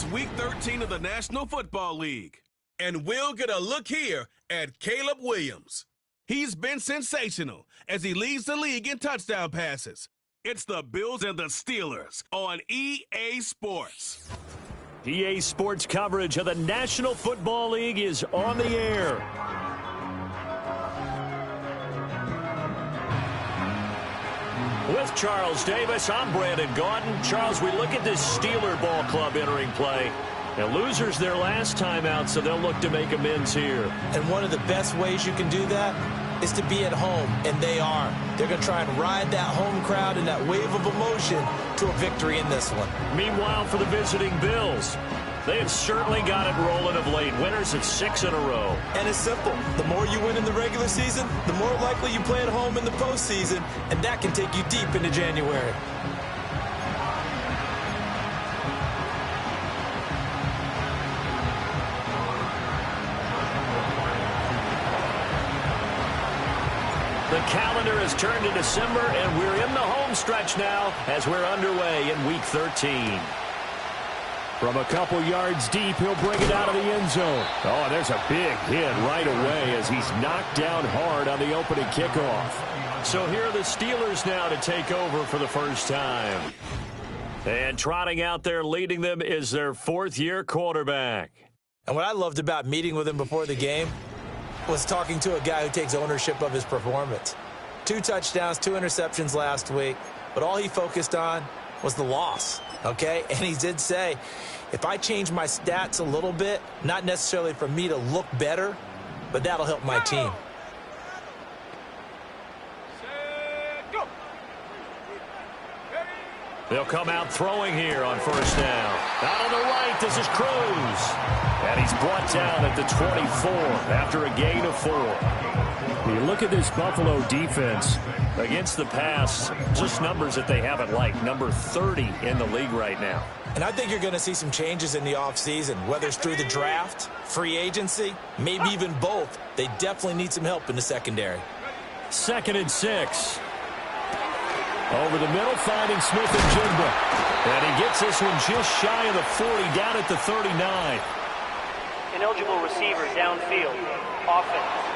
It's Week 13 of the National Football League. And we'll get a look here at Caleb Williams. He's been sensational as he leads the league in touchdown passes. It's the Bills and the Steelers on EA Sports. EA Sports coverage of the National Football League is on the air. With Charles Davis, I'm Brandon Gaudin. Charles, we look at this Steeler ball club entering play. Now, losers their last time out, so they'll look to make amends here. And one of the best ways you can do that is to be at home, and they are. They're going to try and ride that home crowd and that wave of emotion to a victory in this one. Meanwhile, for the visiting Bills, they have certainly got it rolling of late. Winners of 6 in a row. And it's simple. The more you win in the regular season, the more likely you play at home in the postseason, and that can take you deep into January. The calendar has turned to December, and we're in the home stretch now as we're underway in Week 13. From a couple yards deep, he'll bring it out of the end zone. Oh, there's a big hit right away as he's knocked down hard on the opening kickoff. So here are the Steelers now to take over for the first time. And trotting out there leading them is their fourth-year quarterback. And what I loved about meeting with him before the game was talking to a guy who takes ownership of his performance. 2 touchdowns, 2 interceptions last week, but all he focused on was the loss, okay? And he did say, if I change my stats a little bit, not necessarily for me to look better, but that'll help my team. They'll come out throwing here on first down. Out on the right, this is Cruz. And he's brought down at the 24 after a gain of 4. You look at this Buffalo defense against the pass, just numbers that they haven't liked. Number 30 in the league right now. And I think you're going to see some changes in the offseason, whether it's through the draft, free agency, maybe even both. They definitely need some help in the secondary. 2nd and 6. Over the middle, finding Smith and Jigba. And he gets this one just shy of the 40, down at the 39. Ineligible receiver downfield. Offense.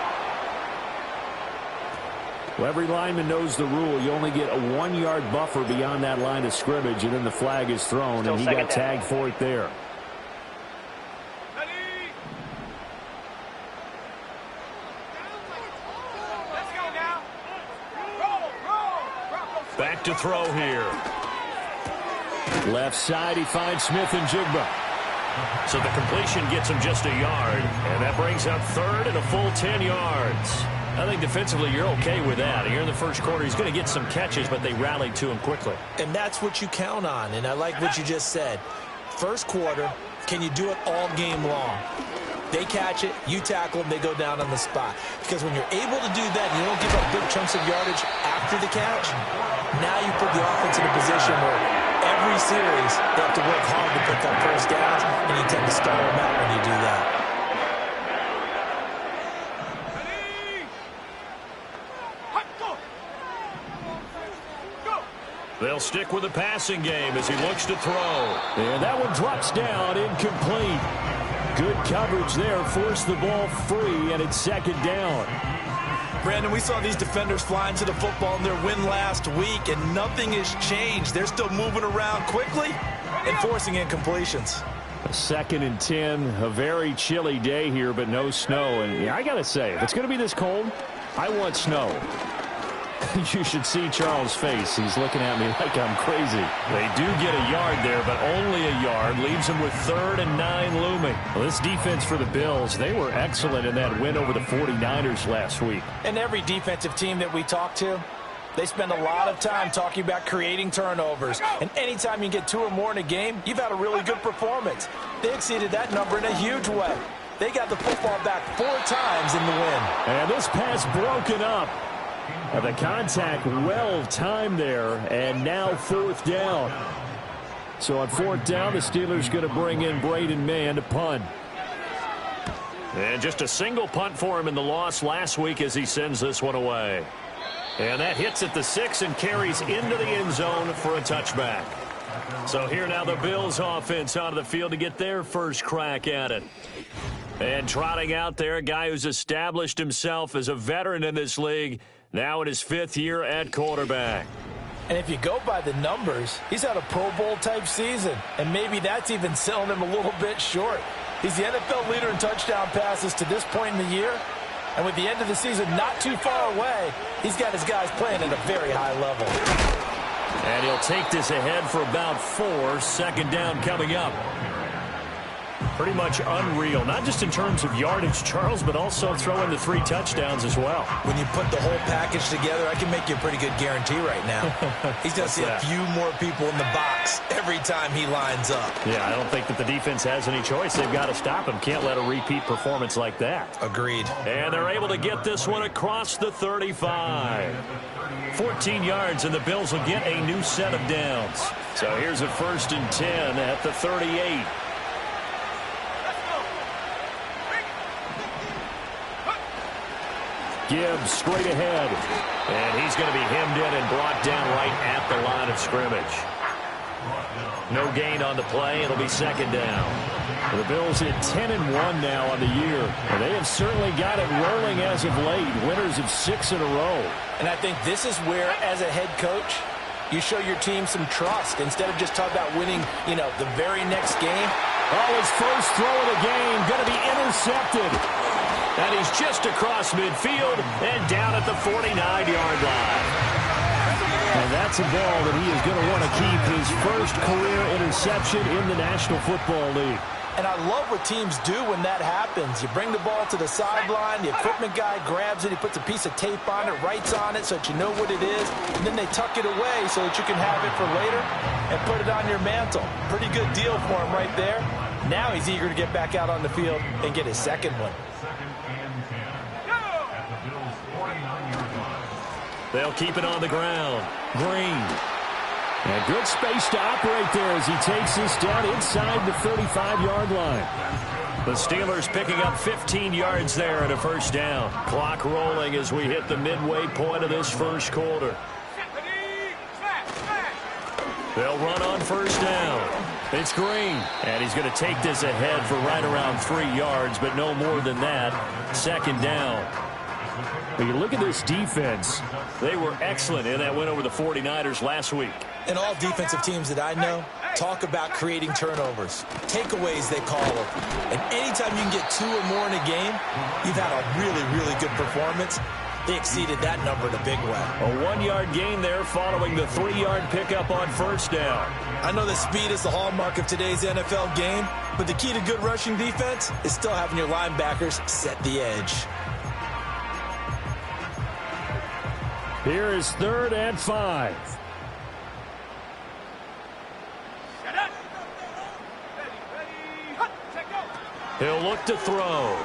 Well, every lineman knows the rule. You only get a 1-yard buffer beyond that line of scrimmage, and then the flag is thrown, and he got tagged for it there. Back to throw here. Left side, he finds Smith and Jigba. So the completion gets him just a yard, and that brings up 3rd and a full 10 yards. I think defensively you're okay with that. Here in the first quarter, he's going to get some catches, but they rallied to him quickly. And that's what you count on, and I like what you just said. First quarter, can you do it all game long? They catch it, you tackle them, they go down on the spot. Because when you're able to do that, you don't give up big chunks of yardage after the catch, now you put the offense in a position where every series they have to work hard to pick up first downs, and you tend to stall them out when you do that. They'll stick with the passing game as he looks to throw. And that one drops down, incomplete. Good coverage there, forced the ball free, and it's 2nd down. Brandon, we saw these defenders flying to the football in their win last week, and nothing has changed. They're still moving around quickly and forcing incompletions. 2nd and 10, a very chilly day here, but no snow. And yeah, I got to say, if it's going to be this cold, I want snow. You should see Charles' face. He's looking at me like I'm crazy. They do get a yard there, but only a yard. Leaves them with 3rd and 9 looming. Well, this defense for the Bills, they were excellent in that win over the 49ers last week. And every defensive team that we talk to, they spend a lot of time talking about creating turnovers. And anytime you get 2 or more in a game, you've had a really good performance. They exceeded that number in a huge way. They got the football back 4 times in the win. And this pass broken up. The contact well timed there, and now 4th down. So on 4th down, the Steelers going to bring in Braden Mann to punt. And just a single punt for him in the loss last week as he sends this one away. And that hits at the 6 and carries into the end zone for a touchback. So here now the Bills offense onto the field to get their first crack at it. And trotting out there, a guy who's established himself as a veteran in this league, now in his 5th year at quarterback. And if you go by the numbers, he's had a Pro Bowl-type season, and maybe that's even selling him a little bit short. He's the NFL leader in touchdown passes to this point in the year, and with the end of the season not too far away, he's got his guys playing at a very high level. And he'll take this ahead for about 4. Second down coming up. Pretty much unreal, not just in terms of yardage, Charles, but also throwing the 3 touchdowns as well. When you put the whole package together, I can make you a pretty good guarantee right now. He's going to see a few more people in the box every time he lines up. Yeah, I don't think that the defense has any choice. They've got to stop him. Can't let a repeat performance like that. Agreed. And they're able to get this one across the 35. 14 yards, and the Bills will get a new set of downs. So here's a 1st and 10 at the 38. Gibbs straight ahead. And he's going to be hemmed in and brought down right at the line of scrimmage. No gain on the play. It'll be 2nd down. The Bills hit 10-1 now on the year. And they have certainly got it rolling as of late. Winners of 6 in a row. And I think this is where, as a head coach, you show your team some trust instead of just talking about winning, the very next game. Oh, his first throw of the game going to be intercepted. And he's just across midfield and down at the 49-yard line. And that's a ball that he is going to want to keep, his first career interception in the National Football League. And I love what teams do when that happens. You bring the ball to the sideline, the equipment guy grabs it, he puts a piece of tape on it, writes on it so that you know what it is, and then they tuck it away so that you can have it for later and put it on your mantle. Pretty good deal for him right there. Now he's eager to get back out on the field and get his second one. They'll keep it on the ground. Green. And good space to operate there as he takes this down inside the 35-yard line. The Steelers picking up 15 yards there and a 1st down. Clock rolling as we hit the midway point of this 1st quarter. They'll run on 1st down. It's Green. And he's going to take this ahead for right around 3 yards, but no more than that. 2nd down. When you look at this defense, they were excellent in that win over the 49ers last week. And all defensive teams that I know talk about creating turnovers. Takeaways, they call them. And anytime you can get 2 or more in a game, you've had a really, really good performance. They exceeded that number in a big way. A 1-yard gain there following the 3-yard pickup on 1st down. I know that speed is the hallmark of today's NFL game, but the key to good rushing defense is still having your linebackers set the edge. Here is 3rd and 5. He'll look to throw.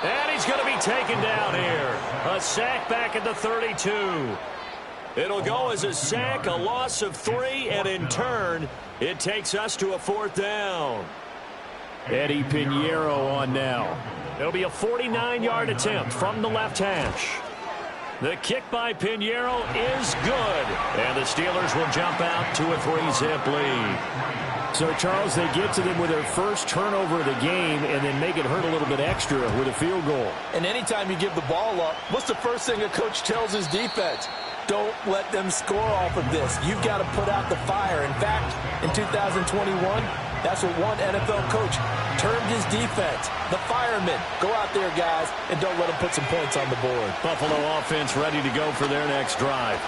And he's going to be taken down here. A sack back at the 32. It'll go as a sack, a loss of 3, and in turn, it takes us to a 4th down. Eddie Pinheiro on now. It'll be a 49-yard attempt from the left hash. The kick by Pinheiro is good. And the Steelers will jump out to a 3-zip lead. So, Charles, they get to them with their first turnover of the game and then make it hurt a little bit extra with a field goal. And anytime you give the ball up, what's the first thing a coach tells his defense? Don't let them score off of this. You've got to put out the fire. In fact, in 2021, that's what one NFL coach termed his defense. The firemen. Go out there, guys, and don't let them put some points on the board. Buffalo offense ready to go for their next drive.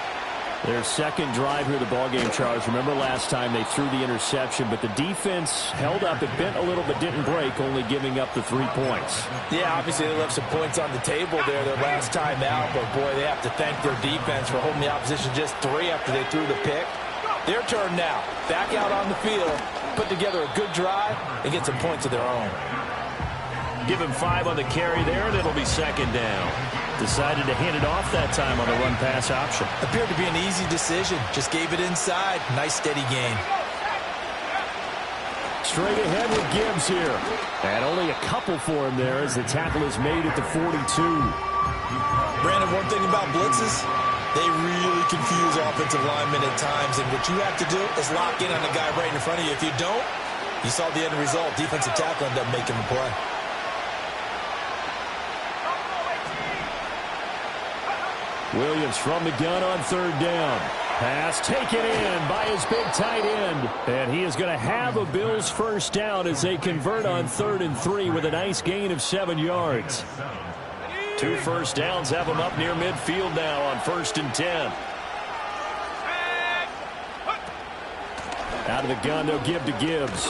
Their second drive here of the ballgame, Charles. Remember last time they threw the interception, but the defense held up. It bent a little but didn't break, only giving up the 3 points. Yeah, obviously they left some points on the table there their last time out, but boy, they have to thank their defense for holding the opposition just 3 after they threw the pick. Their turn now. Back out on the field, put together a good drive, and get some points of their own. Give him 5 on the carry there, and it'll be 2nd down. Decided to hand it off that time on the run-pass option. Appeared to be an easy decision. Just gave it inside. Nice, steady gain. Straight ahead with Gibbs here. And only a couple for him there as the tackle is made at the 42. Brandon, one thing about blitzes, They really confuse offensive linemen at times, and what you have to do is lock in on the guy right in front of you. If you don't, you saw the end result. Defensive tackle ended up making the play. Williams from the gun on third down. Pass taken in by his big tight end. And he is going to have a Bills first down as they convert on 3rd and 3 with a nice gain of 7 yards. 2 first downs have them up near midfield now on 1st and 10. Out of the gun, they'll give to Gibbs.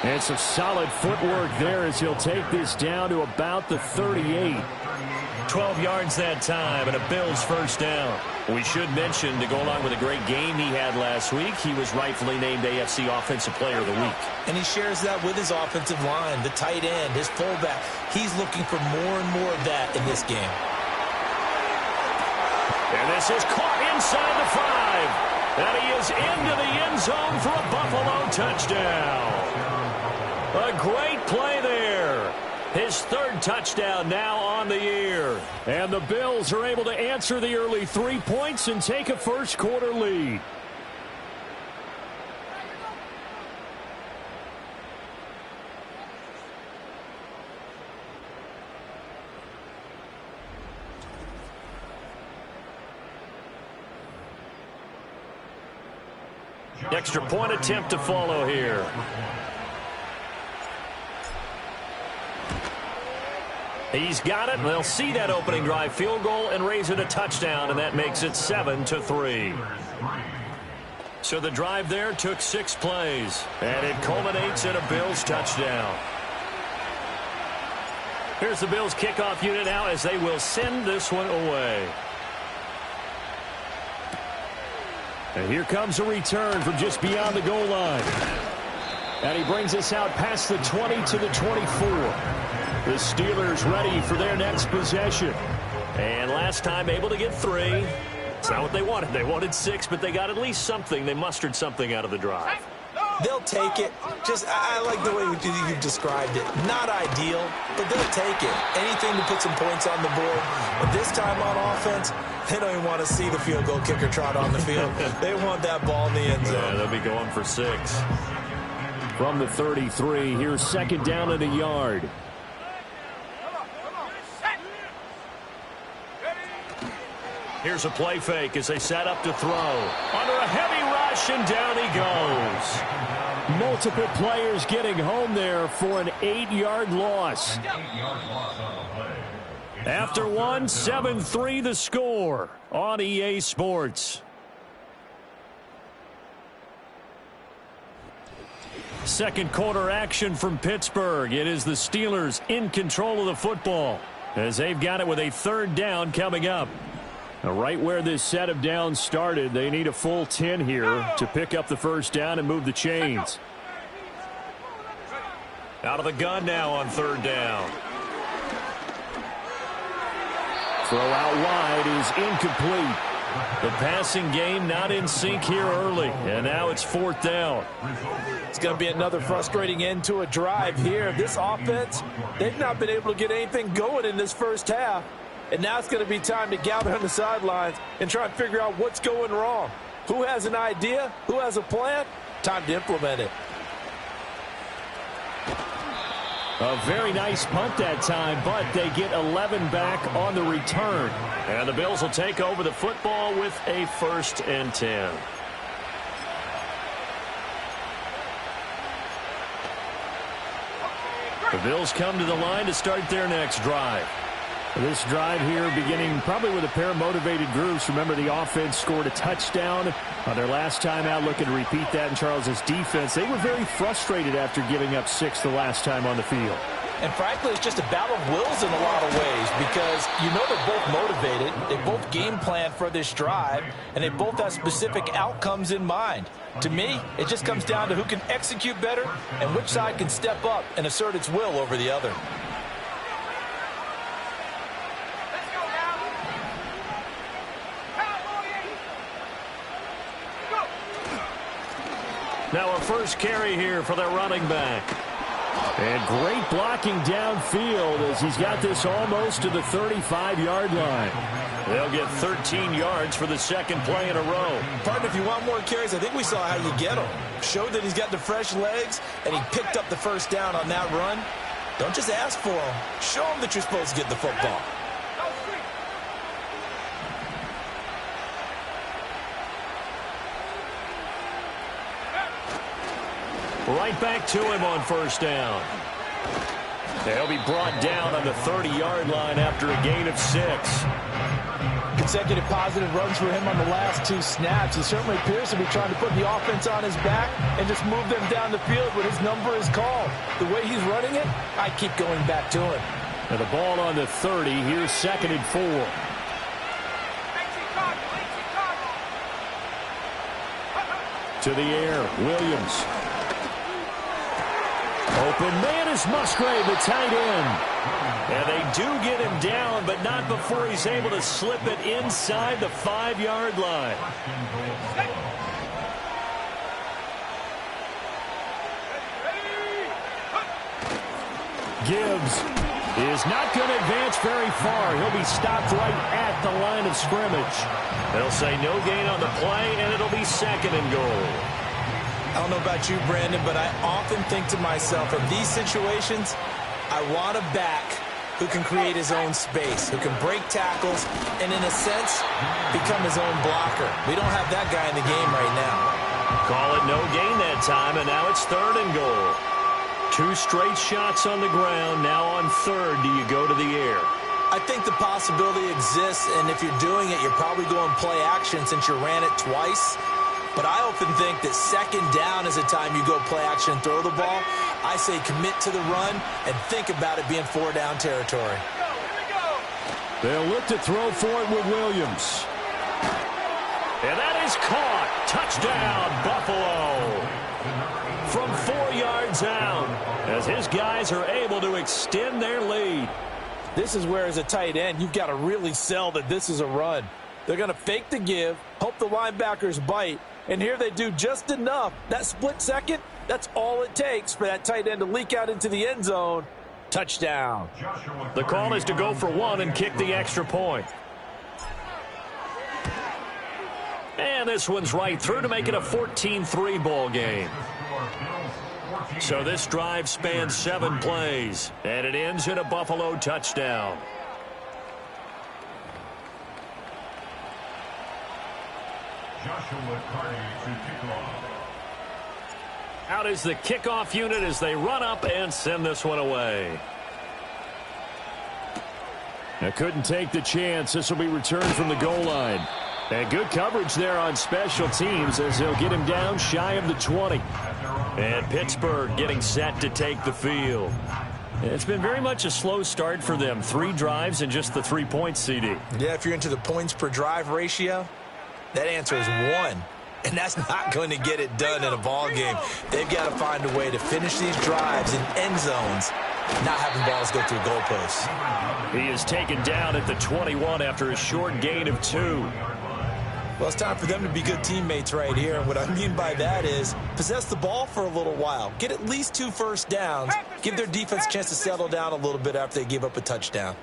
And some solid footwork there as he'll take this down to about the 38. 12 yards that time and a Bills first down. We should mention, to go along with a great game he had last week, he was rightfully named AFC Offensive Player of the Week. And he shares that with his offensive line, the tight end, his fullback. He's looking for more and more of that in this game. And this is caught inside the 5. And he is into the end zone for a Buffalo touchdown. A great play there. His 3rd touchdown now on the year. And the Bills are able to answer the early 3 points and take a first quarter lead. Extra point attempt to follow here. He's got it, and they'll see that opening drive field goal and raise it a touchdown, and that makes it 7-3. So the drive there took 6 plays, and it culminates in a Bills touchdown. Here's the Bills kickoff unit now as they will send this one away. And here comes a return from just beyond the goal line. And he brings us out past the 20 to the 24. The Steelers ready for their next possession. And last time able to get 3. It's not what they wanted. They wanted 6, but they got at least something. They mustered something out of the drive. They'll take it. I like the way you've described it. Not ideal, but they'll take it. Anything to put some points on the board. But this time on offense, they don't even want to see the field goal kicker trot on the field. They want that ball in the end zone. Yeah, they'll be going for 6. From the 33, here's 2nd down and a yard. Here's a play fake as they set up to throw. Under a heavy rush, and down he goes. Multiple players getting home there for an 8-yard loss. After 1, 7-3 the score on EA Sports. Second quarter action from Pittsburgh. It is the Steelers in control of the football as they've got it with a 3rd down coming up. Now, right where this set of downs started, they need a full 10 here to pick up the first down and move the chains. Out of the gun now on 3rd down. Throw out wide is incomplete. The passing game not in sync here early, and now it's 4th down. It's going to be another frustrating end to a drive here. This offense, they've not been able to get anything going in this first half. And now it's going to be time to gather on the sidelines and try and figure out what's going wrong. Who has an idea? Who has a plan? Time to implement it. A very nice punt that time, but they get 11 back on the return. And the Bills will take over the football with a 1st and 10. The Bills come to the line to start their next drive. This drive here beginning probably with a pair of motivated groups. Remember, the offense scored a touchdown on their last time out, looking to repeat that in Charles's defense. They were very frustrated after giving up 6 the last time on the field. And frankly, it's just a battle of wills in a lot of ways because you know they're both motivated. They both game plan for this drive, and they both have specific outcomes in mind. To me, it just comes down to who can execute better and which side can step up and assert its will over the other. Now a first carry here for their running back. And great blocking downfield as he's got this almost to the 35-yard line. They'll get 13 yards for the second play in a row. Partner, if you want more carries, I think we saw how you get them. Showed that he's got the fresh legs, and he picked up the first down on that run. Don't just ask for them. Show them that you're supposed to get the football. Right back to him on first down. They'll be brought down on the 30-yard line after a gain of 6. Consecutive positive runs for him on the last 2 snaps. He certainly appears to be trying to put the offense on his back and just move them down the field when his number is called. The way he's running it, I keep going back to him. And the ball on the 30. Here's 2nd and 4. To the air, Williams. Open man is Musgrave, the tight end. And they do get him down, but not before he's able to slip it inside the 5-yard line. Gibbs is not going to advance very far. He'll be stopped right at the line of scrimmage. They'll say no gain on the play, and it'll be 2nd and goal. I don't know about you, Brandon, but I often think to myself, in these situations, I want a back who can create his own space, who can break tackles, and in a sense, become his own blocker. We don't have that guy in the game right now. Call it no gain that time, and now it's 3rd and goal. 2 straight shots on the ground. Now on 3rd, do you go to the air? I think the possibility exists, and if you're doing it, you're probably going play action since you ran it twice. But I often think that 2nd down is a time you go play action and throw the ball. I say commit to the run and think about it being 4-down territory. They'll look to throw for it with Williams. And that is caught. Touchdown, Buffalo. From 4 yards out, as his guys are able to extend their lead. This is where, as a tight end, you've got to really sell that this is a run. They're going to fake the give, hope the linebackers bite, and here they do just enough. That split second, that's all it takes for that tight end to leak out into the end zone. Touchdown. The call is to go for 1 and kick the extra point. And this one's right through to make it a 14-3 ball game. So this drive spans 7 plays, and it ends in a Buffalo touchdown. Out is the kickoff unit as they run up and send this one away. Now couldn't take the chance. This will be returned from the goal line. And good coverage there on special teams as they'll get him down shy of the 20. And Pittsburgh getting set to take the field. It's been very much a slow start for them. 3 drives and just the 3 points, CD. Yeah, if you're into the points per drive ratio, that answer is 1. And that's not going to get it done in a ball game. They've got to find a way to finish these drives in end zones, not having balls go through goalposts. He is taken down at the 21 after a short gain of 2. Well, it's time for them to be good teammates right here. And what I mean by that is possess the ball for a little while. Get at least 2 first downs. Give their defense a chance to settle down a little bit after they give up a touchdown.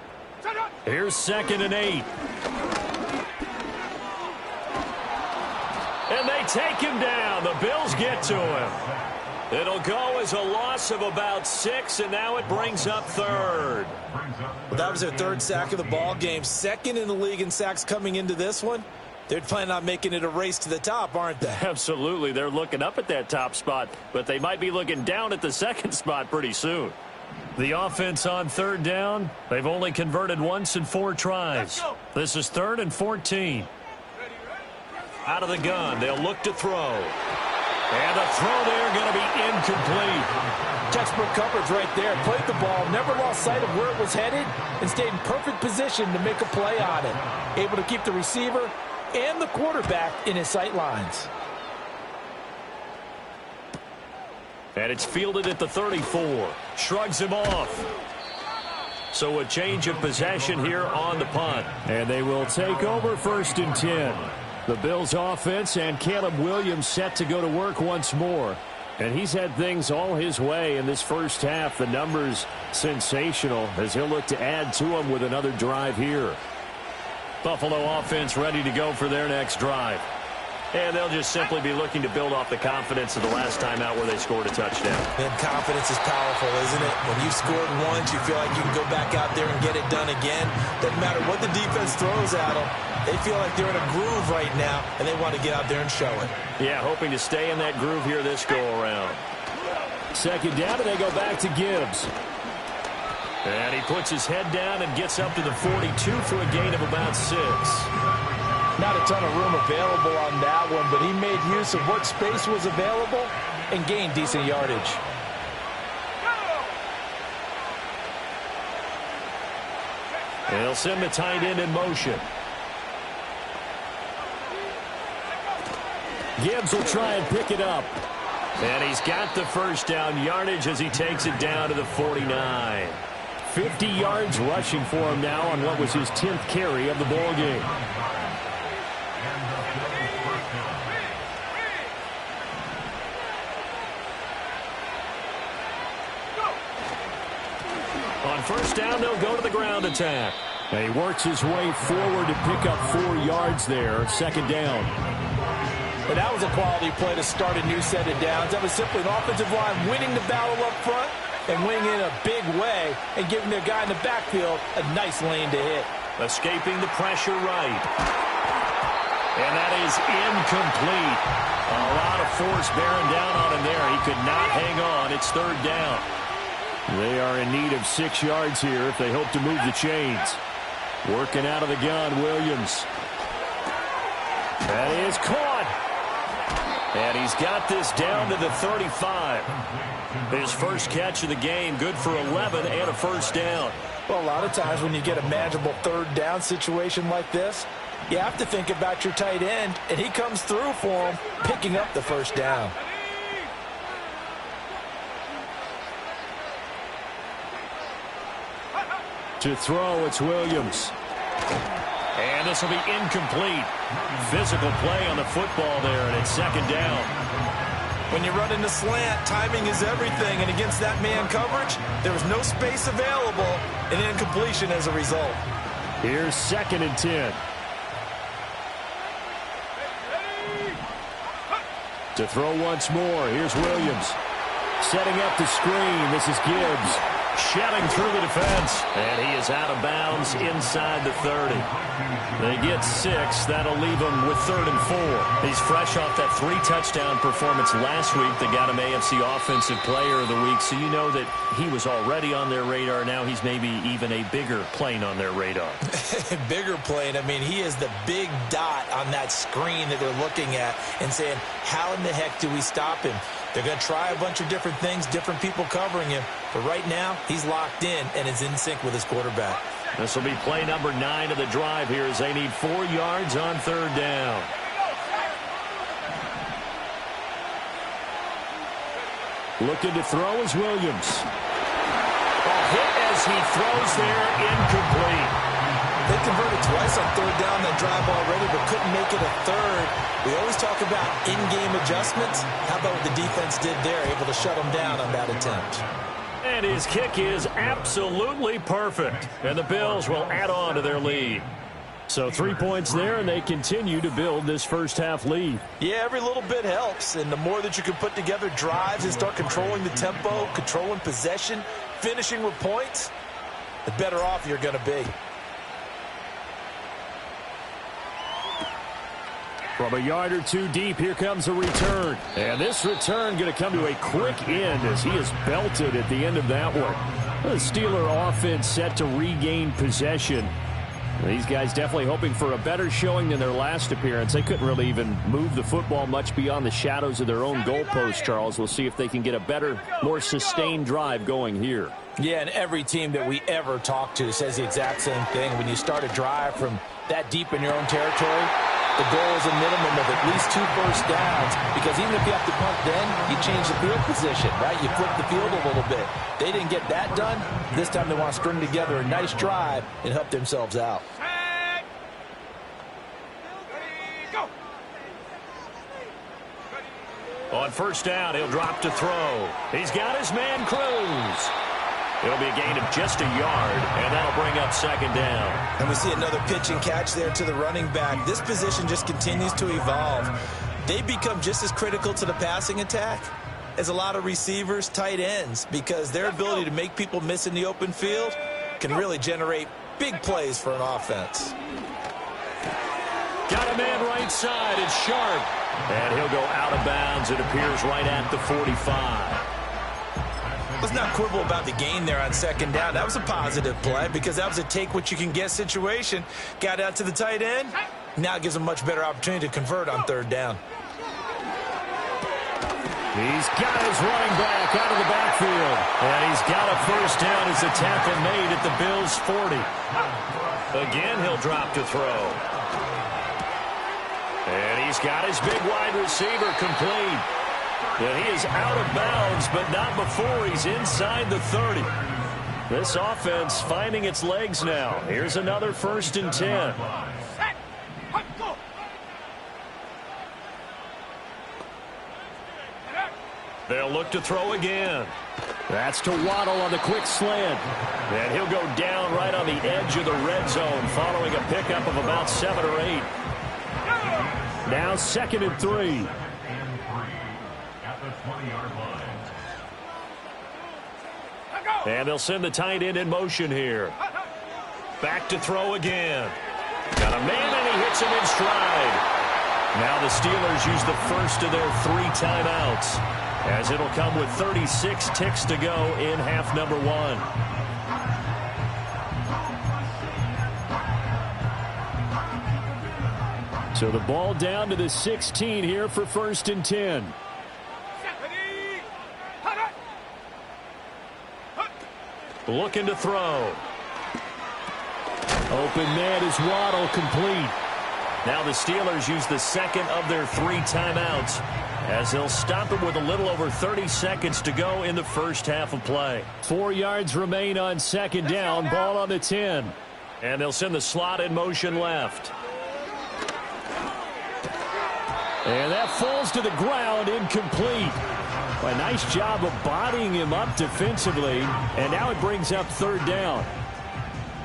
Here's 2nd and 8. And they take him down. The Bills get to him. It'll go as a loss of about 6, and now it brings up 3rd. Well, that was their 3rd sack of the ball game. 2nd in the league in sacks coming into this one. They're planning on making it a race to the top, aren't they? Absolutely. They're looking up at that top spot, but they might be looking down at the 2nd spot pretty soon. The offense on 3rd down, they've only converted once in 4 tries. This is 3rd and 14. Out of the gun, they'll look to throw. And the throw there going to be incomplete. Textbook coverage right there. Played the ball, never lost sight of where it was headed, and stayed in perfect position to make a play on it. Able to keep the receiver and the quarterback in his sight lines. And it's fielded at the 34. Shrugs him off. So a change of possession here on the punt. And they will take over 1st and 10. The Bills offense and Caleb Williams set to go to work once more. And he's had things all his way in this first half. The numbers sensational as he'll look to add to them with another drive here. Buffalo offense ready to go for their next drive. And they'll just simply be looking to build off the confidence of the last time out where they scored a touchdown. And confidence is powerful, isn't it? When you've scored once, you feel like you can go back out there and get it done again. Doesn't matter what the defense throws at them. They feel like they're in a groove right now, and they want to get out there and show it. Yeah, hoping to stay in that groove here this go-around. Second down, and they go back to Gibbs. And he puts his head down and gets up to the 42 for a gain of about 6. Not a ton of room available on that one, but he made use of what space was available and gained decent yardage. They'll send the tight end in motion. Gibbs will try and pick it up. And he's got the first down yardage as he takes it down to the 49. 50 yards rushing for him now on what was his 10th carry of the ball game. On first down, they'll go to the ground attack. And he works his way forward to pick up 4 yards there. Second down. But that was a quality play to start a new set of downs. That was simply an offensive line winning the battle up front and winning in a big way and giving their guy in the backfield a nice lane to hit. Escaping the pressure right. And that is incomplete. A lot of force bearing down on him there. He could not hang on. It's third down. They are in need of 6 yards here if they hope to move the chains. Working out of the gun, Williams. That is caught. And he's got this down to the 35. His first catch of the game, good for 11 and a first down. Well, a lot of times when you get a manageable third down situation like this, you have to think about your tight end, and he comes through for him, picking up the first down. To throw, it's Williams. And this will be incomplete. Physical play on the football there, and it's second down. When you run in the slant, timing is everything, and against that man coverage, there was no space available, and incompletion as a result. Here's 2nd and 10. To throw once more, here's Williams. Setting up the screen, this is Gibbs. Shelling through the defense. And he is out of bounds inside the 30. They get 6. That'll leave him with 3rd and 4. He's fresh off that 3-touchdown performance last week that got him AFC Offensive Player of the Week. So you know that he was already on their radar. Now he's maybe even a bigger plane on their radar. Bigger plane. I mean, he is the big dot on that screen that they're looking at and saying, how in the heck do we stop him? They're going to try a bunch of different things, different people covering him. But right now, he's locked in and is in sync with his quarterback. This will be play number 9 of the drive here as they need 4 yards on third down. Looking to throw is Williams. A hit as he throws there, incomplete. They converted twice on third down that drive already, but couldn't make it a third. We always talk about in-game adjustments. How about what the defense did there, able to shut them down on that attempt? And his kick is absolutely perfect. And the Bills will add on to their lead. So 3 points there, and they continue to build this first half lead. Yeah, every little bit helps, and the more that you can put together drives and start controlling the tempo, controlling possession, finishing with points, the better off you're going to be. From a yard or two deep, here comes a return. And this return going to come to a quick end as he is belted at the end of that one. The Steeler offense set to regain possession. These guys definitely hoping for a better showing than their last appearance. They couldn't really even move the football much beyond the shadows of their own goalpost, Charles. We'll see if they can get a better, more sustained drive going here. Yeah, and every team that we ever talk to says the exact same thing. When you start a drive from that deep in your own territory, the goal is a minimum of at least 2 first downs, because even if you have to punt then, you change the field position, right? You flip the field a little bit. They didn't get that done. This time they want to string together a nice drive and help themselves out. On first down, he'll drop to throw. He's got his man Cruz. It'll be a gain of just a yard, and that'll bring up second down. And we see another pitch and catch there to the running back. This position just continues to evolve. They become just as critical to the passing attack as a lot of receivers, tight ends, because their ability to make people miss in the open field can really generate big plays for an offense. Got a man right side. It's Sharp. And he'll go out of bounds. It appears right at the 45. Let's not quibble about the gain there on second down. That was a positive play because that was a take-what-you-can-get situation. Got out to the tight end. Now it gives them a much better opportunity to convert on third down. He's got his running back out of the backfield. And he's got a first down as the tackle made at the Bills' 40. Again, he'll drop to throw. And he's got his big wide receiver complete. And he is out of bounds, but not before he's inside the 30. This offense finding its legs now. Here's another 1st and 10. They'll look to throw again. That's to Waddle on the quick slant. And he'll go down right on the edge of the red zone following a pickup of about 7 or 8. Now 2nd and 3. And they'll send the tight end in motion here. Back to throw again. Got a man, and he hits him in stride. Now the Steelers use the first of their 3 timeouts, as it'll come with 36 ticks to go in half number 1. So the ball down to the 16 here for 1st and 10. Looking to throw. Open man is Waddle, complete. Now the Steelers use the second of their 3 timeouts, as they'll stop it with a little over 30 seconds to go in the first half of play. 4 yards remain on 2nd down. Ball on the 10. And they'll send the slot in motion left. And that falls to the ground, incomplete. A nice job of bodying him up defensively. And now it brings up 3rd down.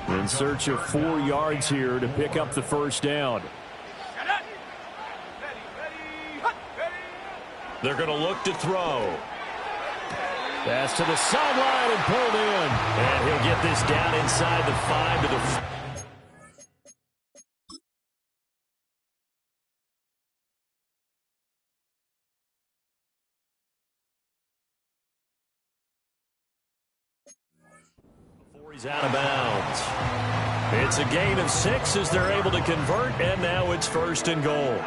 In search of 4 yards here to pick up the 1st down. They're going to look to throw. Pass to the sideline and pulled in. And he'll get this down inside the 5 to the... He's out of bounds. It's a gain of 6 as they're able to convert, and now it's 1st and goal.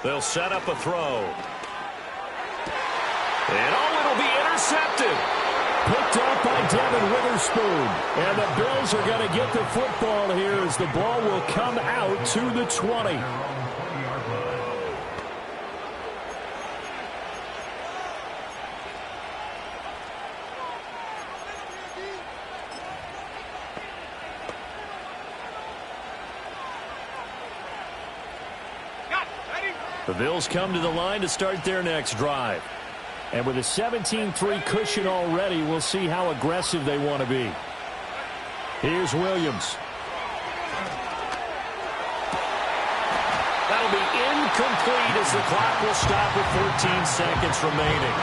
They'll set up a throw. And it'll be intercepted. Picked up by Devin Witherspoon. And the Bills are going to get the football here as the ball will come out to the 20. The Bills come to the line to start their next drive. And with a 17-3 cushion already, we'll see how aggressive they want to be. Here's Williams. That'll be incomplete as the clock will stop with 14 seconds remaining.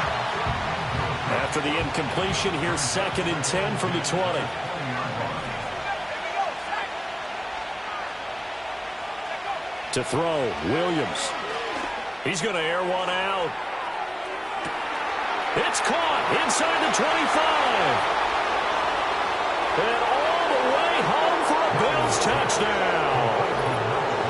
After the incompletion, here's 2nd and 10 from the 20. To throw, Williams. He's going to air one out. It's caught inside the 25. And all the way home for a Bills touchdown.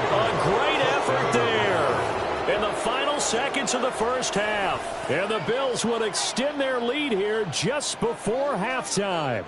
A great effort there in the final seconds of the first half. And the Bills will extend their lead here just before halftime.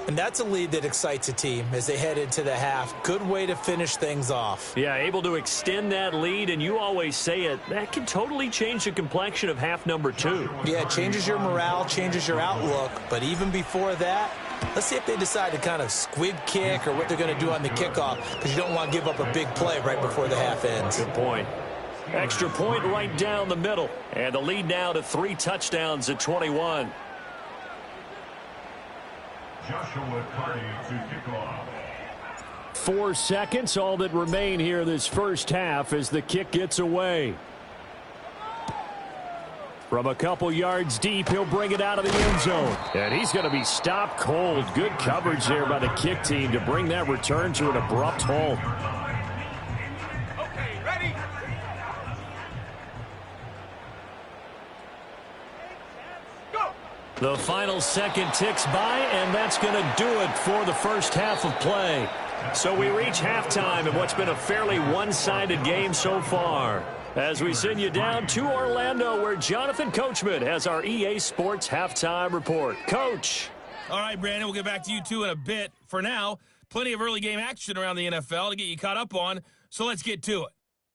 And that's a lead that excites a team as they head into the half. Good way to finish things off. Yeah, able to extend that lead, and you always say it, that can totally change the complexion of half number 2. Yeah, it changes your morale, changes your outlook, but even before that, Let's see if they decide to kind of squib kick or what they're going to do on the kickoff, because you don't want to give up a big play right before the half ends. Good point. Extra point right down the middle. And the lead now to 3 touchdowns at 21. Joshua Carty to kick off. 4 seconds, all that remain here this first half as the kick gets away. From a couple yards deep, he'll bring it out of the end zone. And he's going to be stopped cold. Good coverage there by the kick team to bring that return to an abrupt halt. Okay, ready? Go! The final second ticks by, and that's going to do it for the first half of play. So we reach halftime in what's been a fairly one-sided game so far. As we send you down to Orlando, where Jonathan Coachman has our EA Sports Halftime Report. Coach. All right, Brandon, we'll get back to you two in a bit. For now, plenty of early game action around the NFL to get you caught up on, so let's get to it.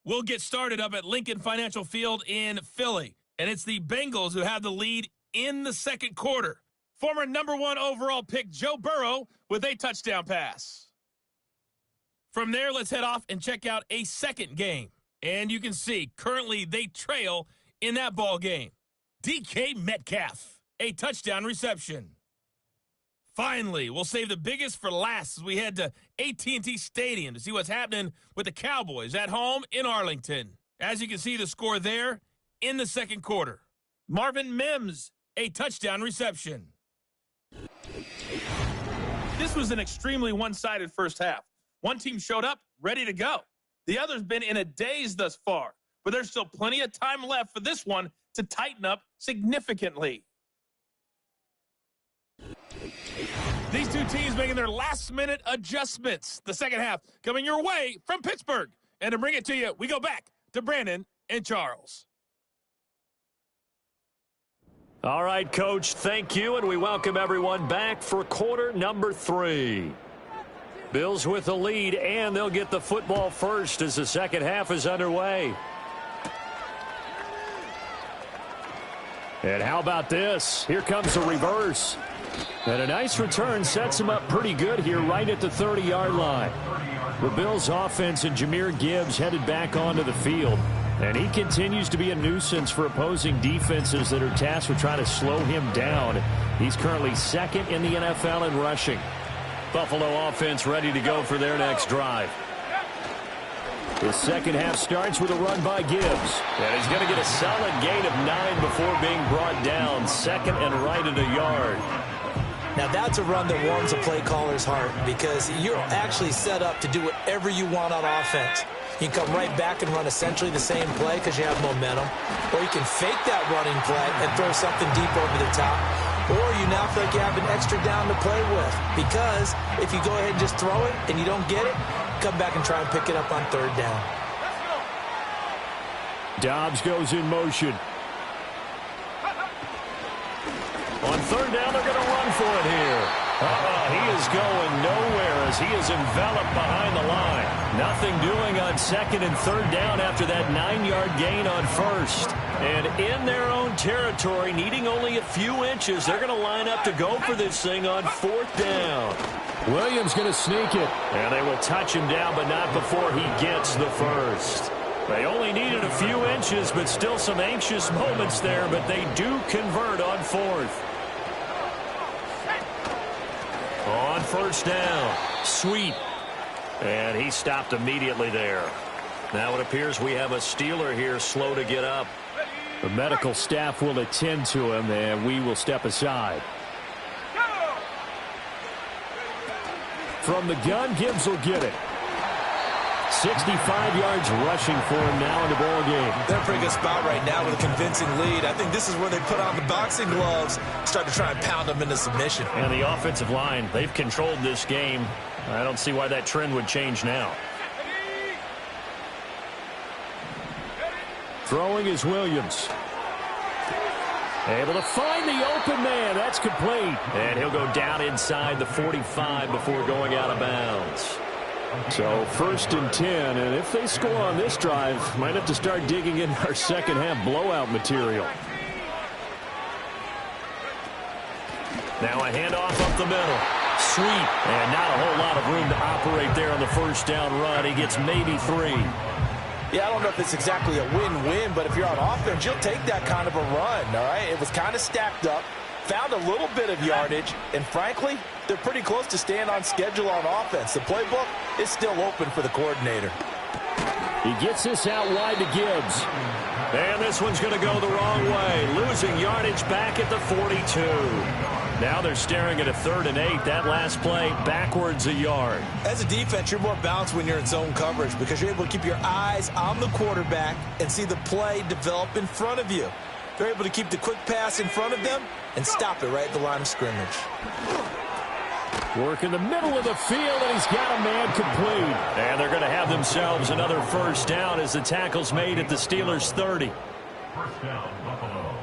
We'll get started up at Lincoln Financial Field in Philly, and it's the Bengals who have the lead in the second quarter. Former #1 overall pick Joe Burrow with a touchdown pass. From there, let's head off and check out a second game. And you can see, currently they trail in that ball game. DK Metcalf, a touchdown reception. Finally, we'll save the biggest for last as we head to AT&T Stadium to see what's happening with the Cowboys at home in Arlington. As you can see, the score there in the second quarter. Marvin Mims, a touchdown reception. This was an extremely one-sided first half. One team showed up, ready to go. The other's been in a daze thus far, but there's still plenty of time left for this one to tighten up significantly. These two teams making their last-minute adjustments. The second half coming your way from Pittsburgh. And to bring it to you, we go back to Brandon and Charles. All right, Coach, thank you, and we welcome everyone back for quarter number 3. Bills with the lead, and they'll get the football first as the second half is underway. And how about this? Here comes a reverse. And a nice return sets him up pretty good here right at the 30-yard line. The Bills offense and Jahmyr Gibbs headed back onto the field. And he continues to be a nuisance for opposing defenses that are tasked with trying to slow him down. He's currently second in the NFL in rushing. Buffalo offense ready to go for their next drive. The second half starts with a run by Gibbs. And he's going to get a solid gain of 9 before being brought down. Second and right at a yard. Now that's a run that warms a play caller's heart, because you're actually set up to do whatever you want on offense. You can come right back and run essentially the same play because you have momentum. Or you can fake that running play and throw something deep over the top. Or you now feel like you have an extra down to play with, because if you go ahead and just throw it and you don't get it, come back and try and pick it up on third down. Dobbs goes in motion. On third down, they're going to run for it here. He is going nowhere as he is enveloped behind the line. Nothing doing on second and third down after that 9-yard gain on first. And in their own territory, needing only a few inches, they're going to line up to go for this thing on fourth down. Williams going to sneak it. And they will touch him down, but not before he gets the first. They only needed a few inches, but still some anxious moments there, but they do convert on fourth. On first down, sweep. And he stopped immediately there. Now it appears we have a Steeler here slow to get up. The medical staff will attend to him, and we will step aside. From the gun, Gibbs will get it. 65 yards rushing for him now in the ball game. They're in a pretty good spot right now with a convincing lead. I think this is where they put on the boxing gloves, start to try and pound them into submission. And the offensive line, they've controlled this game. I don't see why that trend would change now. Throwing is Williams. Able to find the open man. That's complete. And he'll go down inside the 45 before going out of bounds. So first and 10, and if they score on this drive, might have to start digging in our second half blowout material. Now a handoff up the middle. sweep. And not a whole lot of room to operate there on the first down run. He gets maybe 3. Yeah, I don't know if it's exactly a win-win, but if you're on offense, you'll take that kind of a run, all right? It was kind of stacked up, found a little bit of yardage, and frankly, they're pretty close to staying on schedule on offense. The playbook is still open for the coordinator. He gets this out wide to Gibbs. And this one's going to go the wrong way, losing yardage back at the 42. Now they're staring at a 3rd and 8. That last play, backwards a yard. As a defense, you're more balanced when you're in zone coverage because you're able to keep your eyes on the quarterback and see the play develop in front of you. They're able to keep the quick pass in front of them and stop it right at the line of scrimmage. Work in the middle of the field, and he's got a man complete. And they're going to have themselves another first down as the tackle's made at the Steelers' 30. First down, Buffalo.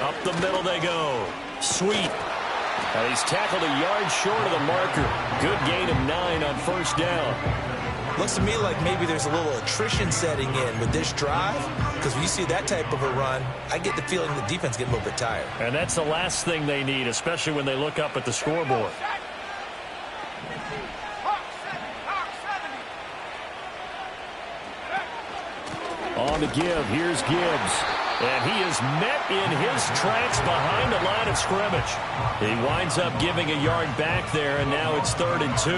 Up the middle they go. Sweep. And he's tackled a yard short of the marker. Good gain of 9 on first down. Looks to me like maybe there's a little attrition setting in with this drive because when you see that type of a run, I get the feeling the defense getting a little bit tired. And that's the last thing they need, especially when they look up at the scoreboard. On the give, here's Gibbs. And he is met in his tracks behind the line of scrimmage. He winds up giving a yard back there, and now it's 3rd and 2.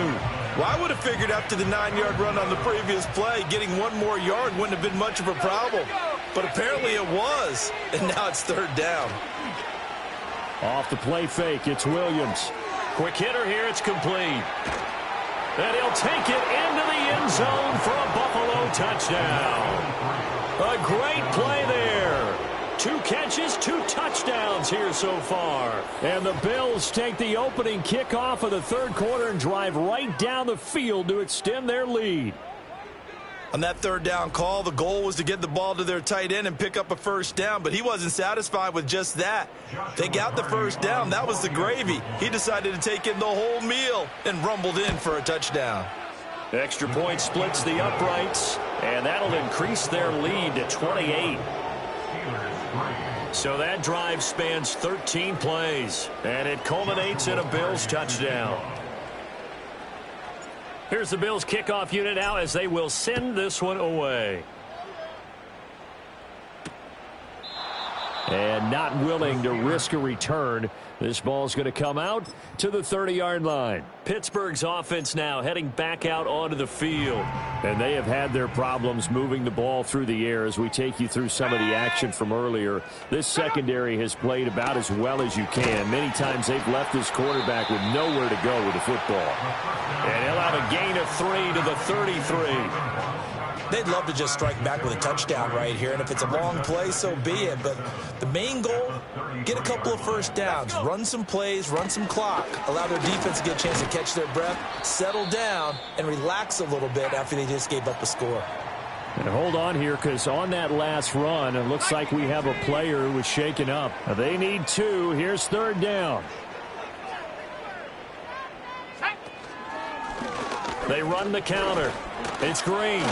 Well, I would have figured after the 9-yard run on the previous play, getting one more yard wouldn't have been much of a problem. But apparently it was, and now it's 3rd down. Off the play fake, it's Williams. Quick hitter here, it's complete. And he'll take it into the end zone for a Buffalo touchdown. A great play there. 2 catches, 2 touchdowns here so far. And the Bills take the opening kickoff of the 3rd quarter and drive right down the field to extend their lead. On that 3rd down call, the goal was to get the ball to their tight end and pick up a first down, but he wasn't satisfied with just that. They got the first down. That was the gravy. He decided to take in the whole meal and rumbled in for a touchdown. Extra point splits the uprights, and that'll increase their lead to 28. So that drive spans 13 plays, and it culminates in a Bills touchdown. Here's the Bills kickoff unit now as they will send this one away. And not willing to risk a return. This ball's going to come out to the 30-yard line. Pittsburgh's offense now heading back out onto the field. And they have had their problems moving the ball through the air as we take you through some of the action from earlier. This secondary has played about as well as you can. Many times they've left this quarterback with nowhere to go with the football. And he'll have a gain of 3 to the 33. They'd love to just strike back with a touchdown right here, and if it's a long play, so be it. But the main goal, get a couple of first downs, run some plays, run some clock, allow their defense to get a chance to catch their breath, settle down, and relax a little bit after they just gave up a score. And hold on here, because on that last run, it looks like we have a player who was shaken up. They need 2. Here's 3rd down. They run the counter. It's Green.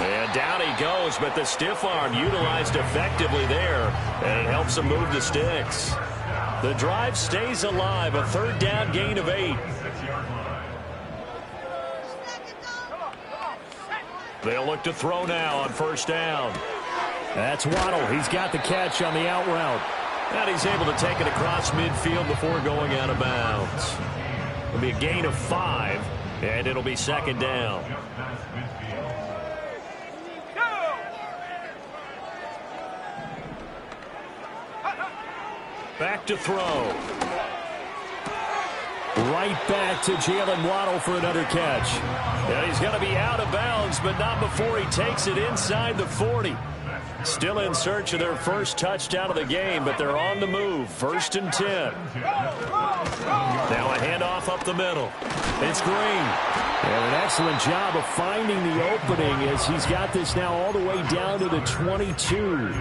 And down he goes, but the stiff arm utilized effectively there, and it helps him move the sticks. The drive stays alive, a 3rd down gain of 8. They'll look to throw now on first down. That's Waddle. He's got the catch on the out route. And he's able to take it across midfield before going out of bounds. It'll be a gain of 5, and it'll be 2nd down. Back to throw. Right back to Jalen Waddle for another catch. And he's going to be out of bounds, but not before he takes it inside the 40. Still in search of their first touchdown of the game, but they're on the move. 1st and 10. Now a handoff up the middle. It's Green. And an excellent job of finding the opening as he's got this now all the way down to the 22.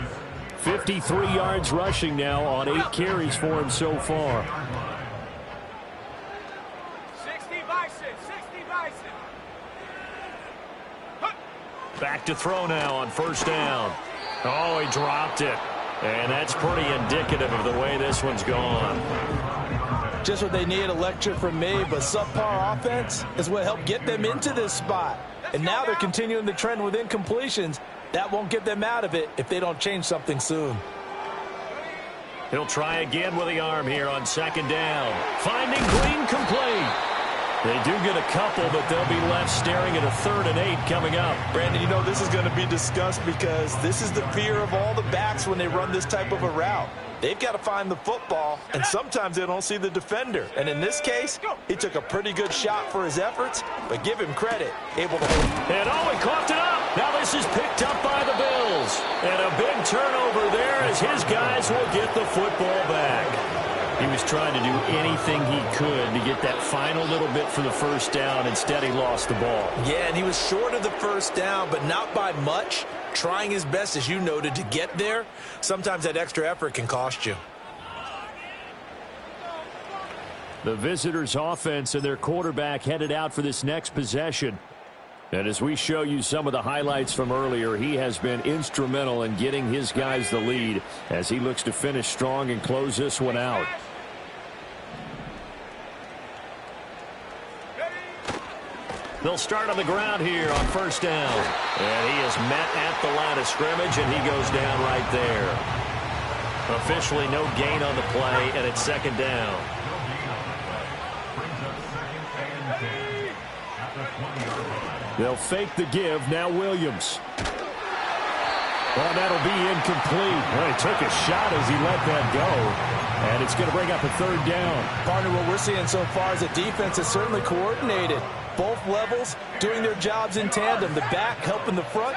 53 yards rushing now on 8 carries for him so far. 60 Bison, 60 Bison. Back to throw now on first down. Oh, he dropped it. And that's pretty indicative of the way this one's gone. Just what they need, a lecture from me, but subpar offense is what helped get them into this spot. And now they're continuing the trend with incompletions. That won't get them out of it if they don't change something soon. He'll try again with the arm here on second down. Finding Green complete. They do get a couple, but they'll be left staring at a 3rd and 8 coming up. Brandon, you know this is going to be discussed because this is the fear of all the backs when they run this type of a route. They've got to find the football, and sometimes they don't see the defender. And in this case, he took a pretty good shot for his efforts, but give him credit, able to hold. And he coughed it up. Now this is picked up by the Bills. And a big turnover there as his guys will get the football back. He was trying to do anything he could to get that final little bit for the first down. Instead, he lost the ball. Yeah, and he was short of the first down, but not by much. Trying his best, as you noted, to get there. Sometimes that extra effort can cost you. The visitors' offense and their quarterback headed out for this next possession. And as we show you some of the highlights from earlier, he has been instrumental in getting his guys the lead as he looks to finish strong and close this one out. They'll start on the ground here on first down. And he is met at the line of scrimmage, and he goes down right there. Officially no gain on the play, and it's second down. They'll fake the give. Now Williams. Well, that'll be incomplete. Well, he took a shot as he let that go. And it's going to bring up a 3rd down. Partner, what we're seeing so far is the defense is certainly coordinated. Both levels doing their jobs in tandem. The back helping the front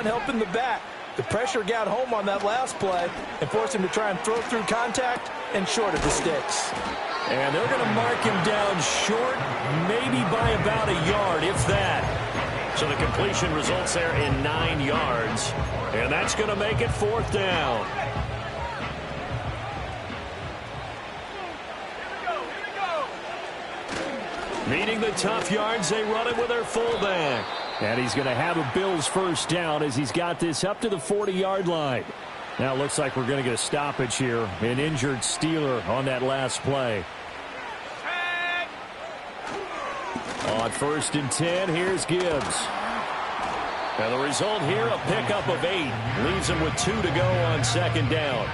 helping the back. The pressure got home on that last play and forced him to try and throw through contact and short of the sticks. And they're going to mark him down short, maybe by about a yard, if that. So the completion results there in 9 yards. And that's going to make it 4th down. Needing the tough yards, they run it with their fullback. And he's going to have a Bills first down as he's got this up to the 40-yard line. Now it looks like we're going to get a stoppage here. An injured Steeler on that last play. On 1st and 10, here's Gibbs. And the result here, a pickup of 8. Leaves him with 2 to go on second down.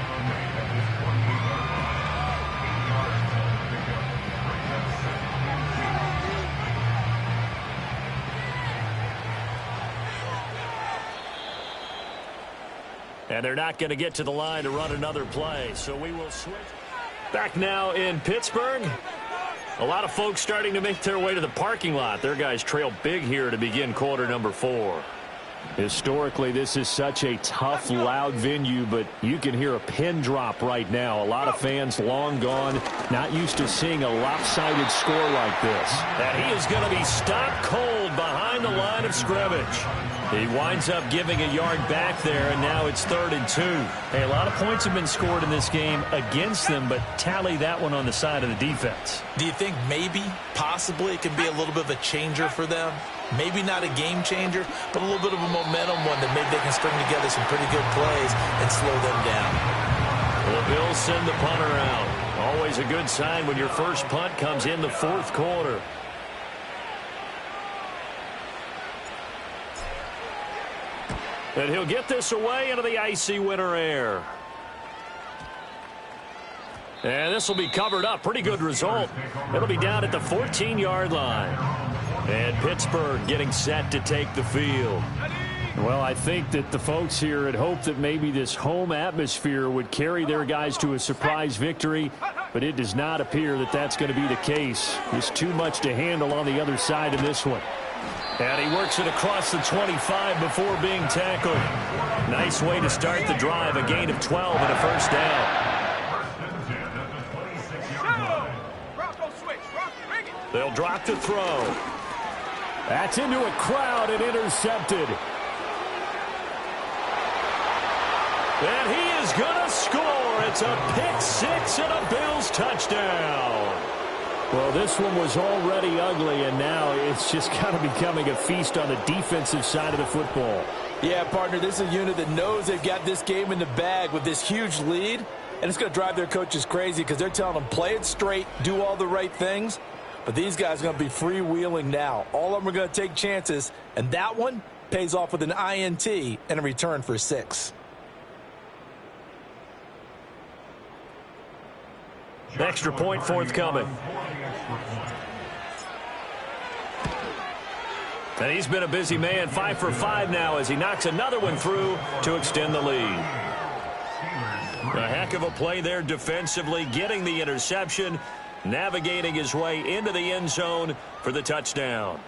And they're not going to get to the line to run another play, so we will switch. Back now in Pittsburgh. A lot of folks starting to make their way to the parking lot. Their guys trail big here to begin quarter number 4. Historically, this is such a tough, loud venue, but you can hear a pin drop right now. A lot of fans long gone, not used to seeing a lopsided score like this. And he is going to be stopped cold behind the line of scrimmage. He winds up giving a yard back there, and now it's 3rd and 2. Hey, a lot of points have been scored in this game against them, but tally that one on the side of the defense. Do you think maybe, possibly, it can be a little bit of a changer for them? Maybe not a game changer, but a little bit of a momentum one that maybe they can string together some pretty good plays and slow them down. The Bills send the punter out. Always a good sign when your first punt comes in the 4th quarter. And he'll get this away into the icy winter air. And this will be covered up. Pretty good result. It'll be down at the 14-yard line. And Pittsburgh getting set to take the field. Well, I think that the folks here had hoped that maybe this home atmosphere would carry their guys to a surprise victory, but it does not appear that that's going to be the case. There's too much to handle on the other side in this one. And he works it across the 25 before being tackled. Nice way to start the drive, a gain of 12 and a first down. They'll drop to throw. That's into a crowd and intercepted. And he is going to score. It's a pick 6 and a Bills touchdown. Well, this one was already ugly, and now it's just kind of becoming a feast on the defensive side of the football. Yeah, partner, this is a unit that knows they've got this game in the bag with this huge lead, and it's going to drive their coaches crazy because they're telling them, play it straight, do all the right things. But these guys are going to be freewheeling now. All of them are going to take chances, and that one pays off with an INT and a return for 6. Extra point forthcoming. And he's been a busy man, 5 for 5 now as he knocks another one through to extend the lead. A heck of a play there defensively, getting the interception, navigating his way into the end zone for the touchdown.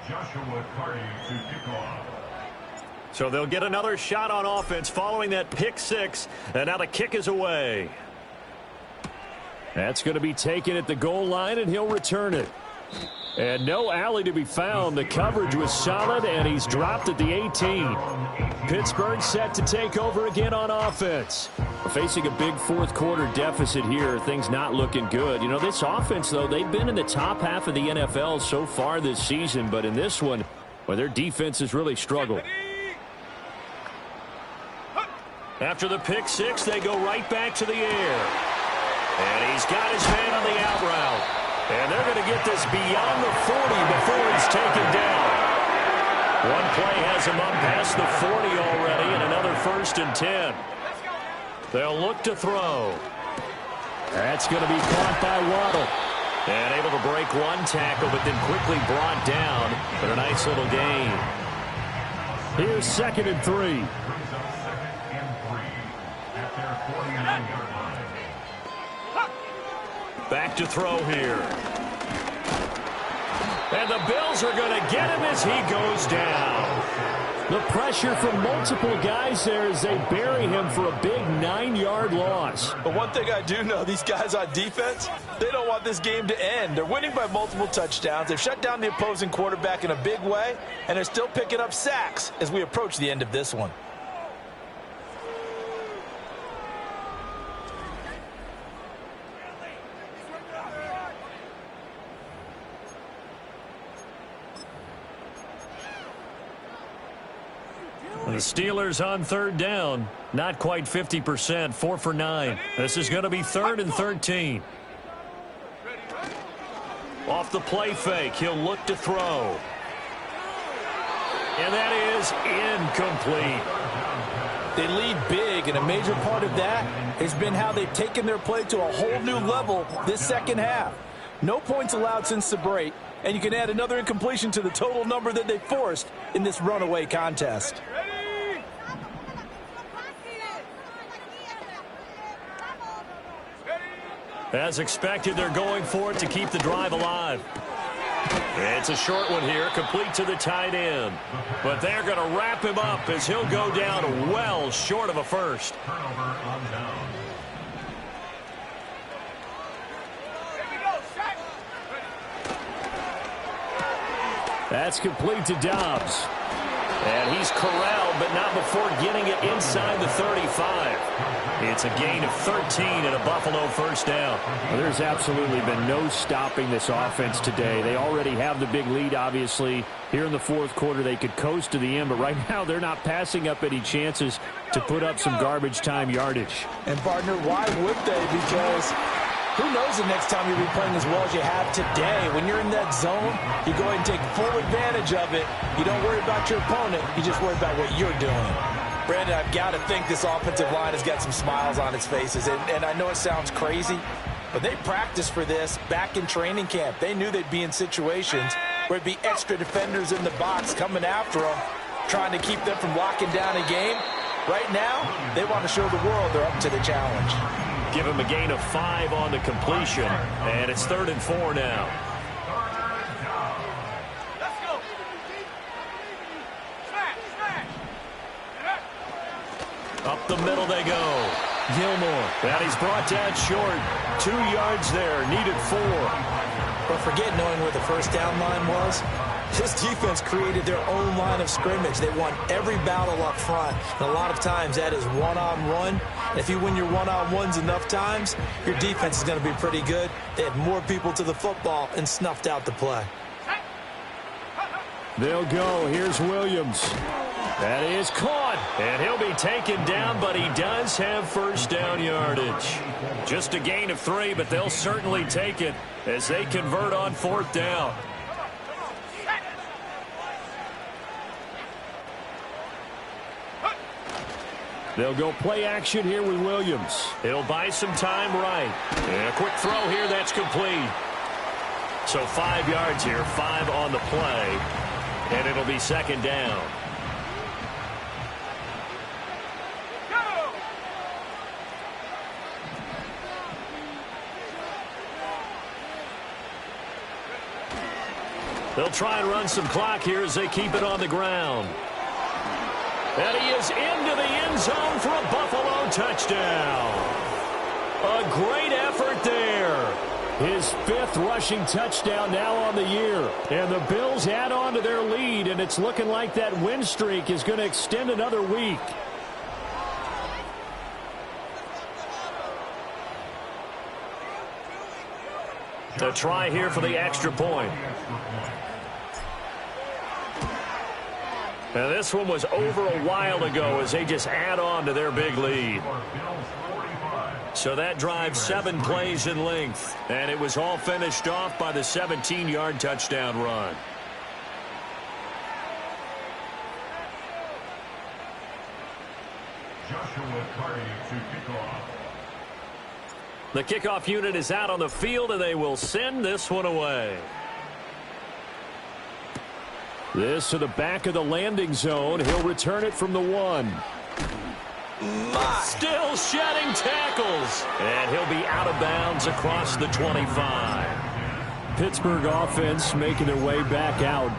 Joshua Carty to kick off. So they'll get another shot on offense following that pick 6, and now the kick is away. That's going to be taken at the goal line, and he'll return it. And no alley to be found. The coverage was solid, and he's dropped at the 18. Pittsburgh set to take over again on offense. We're facing a big fourth-quarter deficit here. Things not looking good. You know, this offense, though, they've been in the top half of the NFL so far this season, but in this one, well, their defense has really struggled. After the pick 6, they go right back to the air. And he's got his man on the out route. And they're going to get this beyond the 40 before he's taken down. One play has him up past the 40 already, and another 1st and 10. They'll look to throw. That's going to be caught by Waddle. And able to break one tackle, but then quickly brought down for a nice little gain. Here's 2nd and 3. Back to throw here. And the Bills are going to get him as he goes down. The pressure from multiple guys there as they bury him for a big 9-yard loss. But one thing I do know, these guys on defense, they don't want this game to end. They're winning by multiple touchdowns. They've shut down the opposing quarterback in a big way, and they're still picking up sacks as we approach the end of this one. The Steelers on 3rd down. Not quite 50%. 4 for 9. This is going to be 3rd and 13. Off the play fake. He'll look to throw. And that is incomplete. They lead big, and a major part of that has been how they've taken their play to a whole new level this second half. No points allowed since the break, and you can add another incompletion to the total number that they forced in this runaway contest. As expected, they're going for it to keep the drive alive. It's a short one here, complete to the tight end. But they're going to wrap him up as he'll go down well short of a first. Turnover on down. That's complete to Dobbs. And he's corralled, but not before getting it inside the 35. It's a gain of 13 and a Buffalo 1st down. Well, there's absolutely been no stopping this offense today. They already have the big lead, obviously. Here in the 4th quarter, they could coast to the end, but right now they're not passing up any chances to put up some garbage time yardage. And, partner, why would they? Because who knows the next time you'll be playing as well as you have today. When you're in that zone, you go ahead and take full advantage of it. You don't worry about your opponent. You just worry about what you're doing. Brandon, I've got to think this offensive line has got some smiles on its faces. And I know it sounds crazy, but they practiced for this back in training camp. They knew they'd be in situations where it'd be extra defenders in the box coming after them, trying to keep them from locking down a game. Right now, they want to show the world they're up to the challenge. Give him a gain of 5 on the completion, and it's 3rd and 4 now. Up the middle they go. Gilmore. And he's brought down short. 2 yards there. Needed 4. But forget knowing where the 1st down line was. This defense created their own line of scrimmage. They won every battle up front. And a lot of times that is one-on-one. If you win your one-on-ones enough times, your defense is going to be pretty good. They had more people to the football and snuffed out the play. They'll go. Here's Williams. That is caught. And he'll be taken down, but he does have first down yardage. Just a gain of 3, but they'll certainly take it as they convert on 4th down. They'll go play action here with Williams. He'll buy some time right. And a quick throw here, that's complete. So 5 yards here, 5 on the play. And it'll be 2nd down. They'll try and run some clock here as they keep it on the ground. And he is into the end zone for a Buffalo touchdown. A great effort there. His 5th rushing touchdown now on the year. And the Bills add on to their lead, and it's looking like that win streak is going to extend another week. To try here for the extra point. Now this one was over a while ago as they just add on to their big lead. So that drives 7 plays in length. And it was all finished off by the 17-yard touchdown run. Joshua Carty to kick off. The kickoff unit is out on the field, and they will send this one away. This to the back of the landing zone. He'll return it from the 1. Still shedding tackles. And he'll be out of bounds across the 25. Pittsburgh offense making their way back out.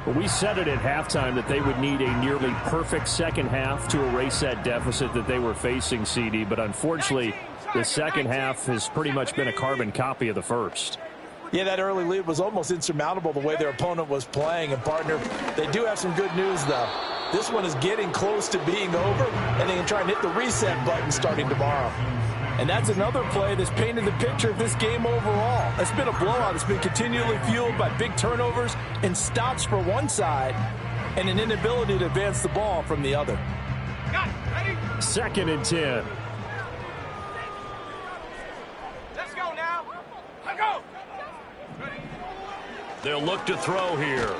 But we said it at halftime that they would need a nearly perfect second half to erase that deficit that they were facing, CD. But unfortunately, the second half has pretty much been a carbon copy of the first. Yeah, that early lead was almost insurmountable the way their opponent was playing. And, partner, they do have some good news, though. This one is getting close to being over, and they can try and hit the reset button starting tomorrow. And that's another play that's painted the picture of this game overall. It's been a blowout. It's been continually fueled by big turnovers and stops for one side and an inability to advance the ball from the other. 2nd and 10. Let's go now. Let's go. They'll look to throw here.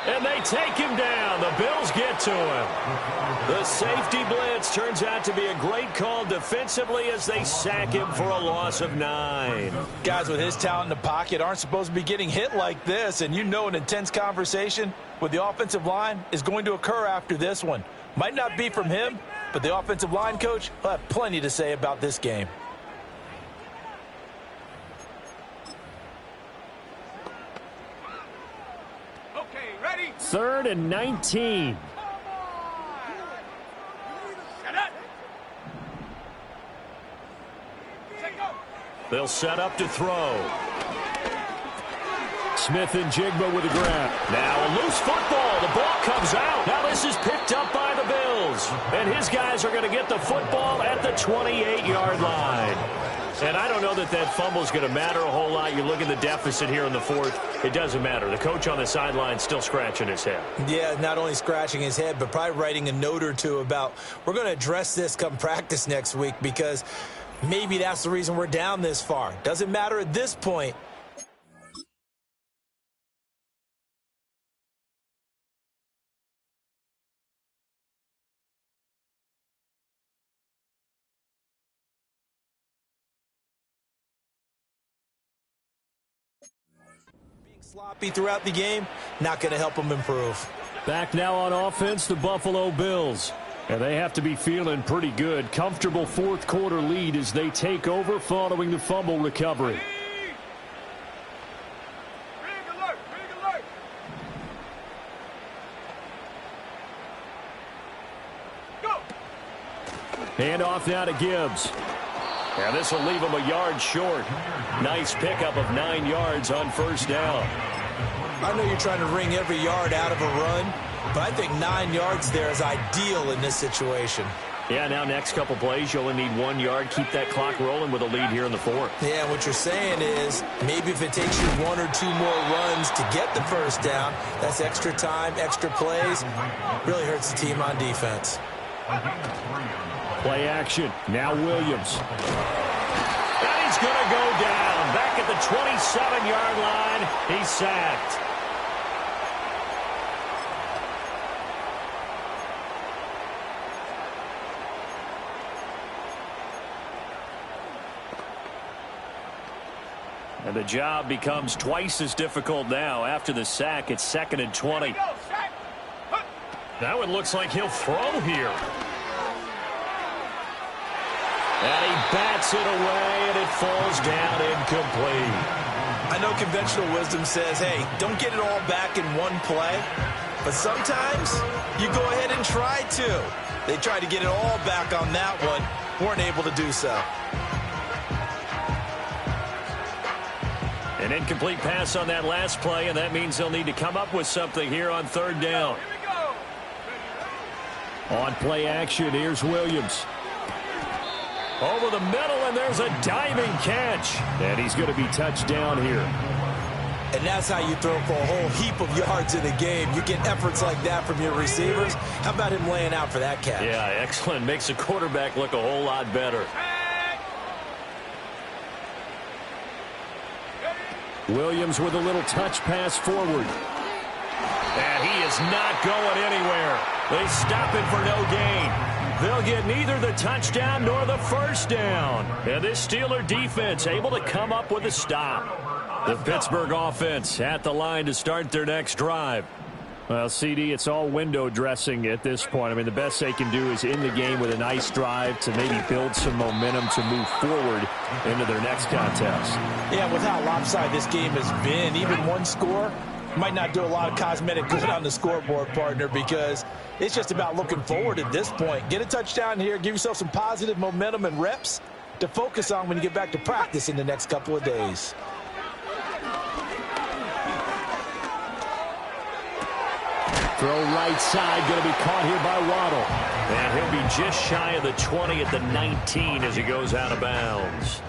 And they take him down. The Bills get to him. The safety blitz turns out to be a great call defensively as they sack him for a loss of 9. Guys with his talent in the pocket aren't supposed to be getting hit like this, and you know an intense conversation with the offensive line is going to occur after this one. Might not be from him, but the offensive line coach will have plenty to say about this game. Okay, ready? 3rd and 19. They'll set up to throw. Smith and Jigba with a grab. Now a loose football. The ball comes out. Now this is picked up by the Bills. And his guys are going to get the football at the 28-yard line. And I don't know that that fumble is going to matter a whole lot. You look at the deficit here in the 4th. It doesn't matter. The coach on the sideline still scratching his head. Yeah, not only scratching his head, but probably writing a note or two about we're going to address this come practice next week because maybe that's the reason we're down this far. Doesn't matter at this point. Sloppy throughout the game, not going to help them improve. Back now on offense, the Buffalo Bills. And they have to be feeling pretty good. Comfortable 4th quarter lead as they take over following the fumble recovery. Big alert, big alert. Go. Hand off now to Gibbs. And this will leave him a yard short. Nice pickup of 9 yards on 1st down. I know you're trying to wring every yard out of a run, but I think 9 yards there is ideal in this situation. Yeah, now next couple plays, you only need 1 yard. Keep that clock rolling with a lead here in the fourth. Yeah, what you're saying is maybe if it takes you 1 or 2 more runs to get the first down, that's extra time, extra plays. Really hurts the team on defense. Play action. Now Williams. And he's going to go down. Back at the 27-yard line. He's sacked. And the job becomes twice as difficult now. After the sack, it's 2nd and 20. Now it looks like he'll throw here. And he bats it away, and it falls down incomplete. I know conventional wisdom says, hey, don't get it all back in one play. But sometimes you go ahead and try to. They tried to get it all back on that one. Weren't able to do so. An incomplete pass on that last play, and that means they'll need to come up with something here on 3rd down. On play action, here's Williams. Over the middle, and there's a diving catch. And he's going to be touched down here. And that's how you throw for a whole heap of yards in a game. You get efforts like that from your receivers. How about him laying out for that catch? Yeah, excellent. Makes the quarterback look a whole lot better. Williams with a little touch pass forward. And he is not going anywhere. They stop it for no gain. They'll get neither the touchdown nor the first down. And this Steeler defense able to come up with a stop. The Pittsburgh offense at the line to start their next drive. Well, CD, it's all window dressing at this point. I mean, the best they can do is in the game with a nice drive to maybe build some momentum to move forward into their next contest. Yeah, with how lopsided this game has been, even one score might not do a lot of cosmetic good on the scoreboard, partner, because it's just about looking forward at this point. Get a touchdown here, give yourself some positive momentum and reps to focus on when you get back to practice in the next couple of days. Throw right side, going to be caught here by Waddle. And he'll be just shy of the 20 at the 19 as he goes out of bounds.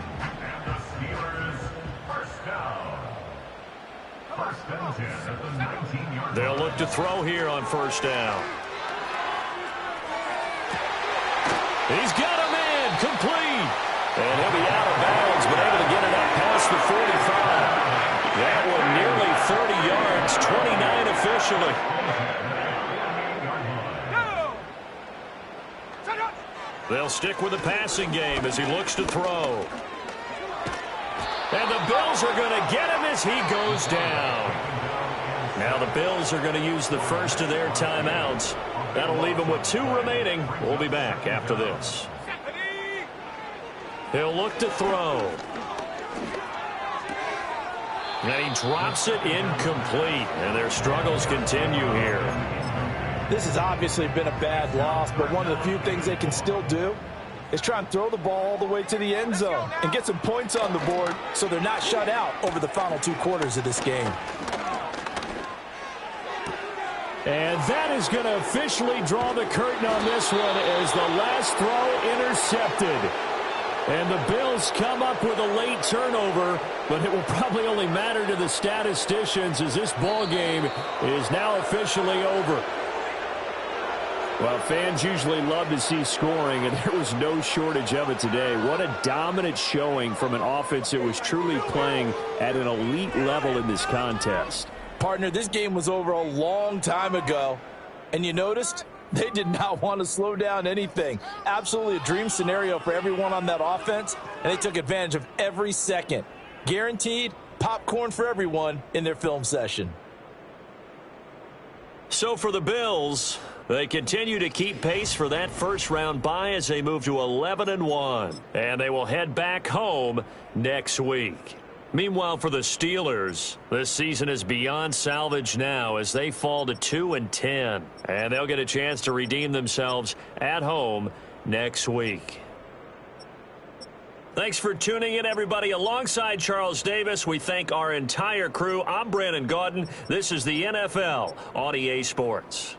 They'll look to throw here on 1st down. He's got him in, complete. And he'll be out of bounds, but able to get it up past the 45. That one nearly 30 yards, 29 officially. They'll stick with the passing game as he looks to throw. And the Bills are going to get him as he goes down. Now the Bills are going to use the first of their timeouts. That'll leave them with 2 remaining. We'll be back after this. He'll look to throw. And he drops it incomplete. And their struggles continue here. This has obviously been a bad loss, but one of the few things they can still do is try and throw the ball all the way to the end zone and get some points on the board so they're not shut out over the final 2 quarters of this game. And that is going to officially draw the curtain on this one as the last throw intercepted. And the Bills come up with a late turnover, but it will probably only matter to the statisticians as this ball game is now officially over. Well, fans usually love to see scoring, and there was no shortage of it today. What a dominant showing from an offense that was truly playing at an elite level in this contest. Partner, this game was over a long time ago, and you noticed they did not want to slow down anything. Absolutely a dream scenario for everyone on that offense, and they took advantage of every second. Guaranteed popcorn for everyone in their film session. So for the Bills, they continue to keep pace for that first-round bye as they move to 11-1, and they will head back home next week. Meanwhile, for the Steelers, this season is beyond salvage now as they fall to 2-10, and they'll get a chance to redeem themselves at home next week. Thanks for tuning in, everybody. Alongside Charles Davis, we thank our entire crew. I'm Brandon Gaudin. This is the NFL on EA Sports.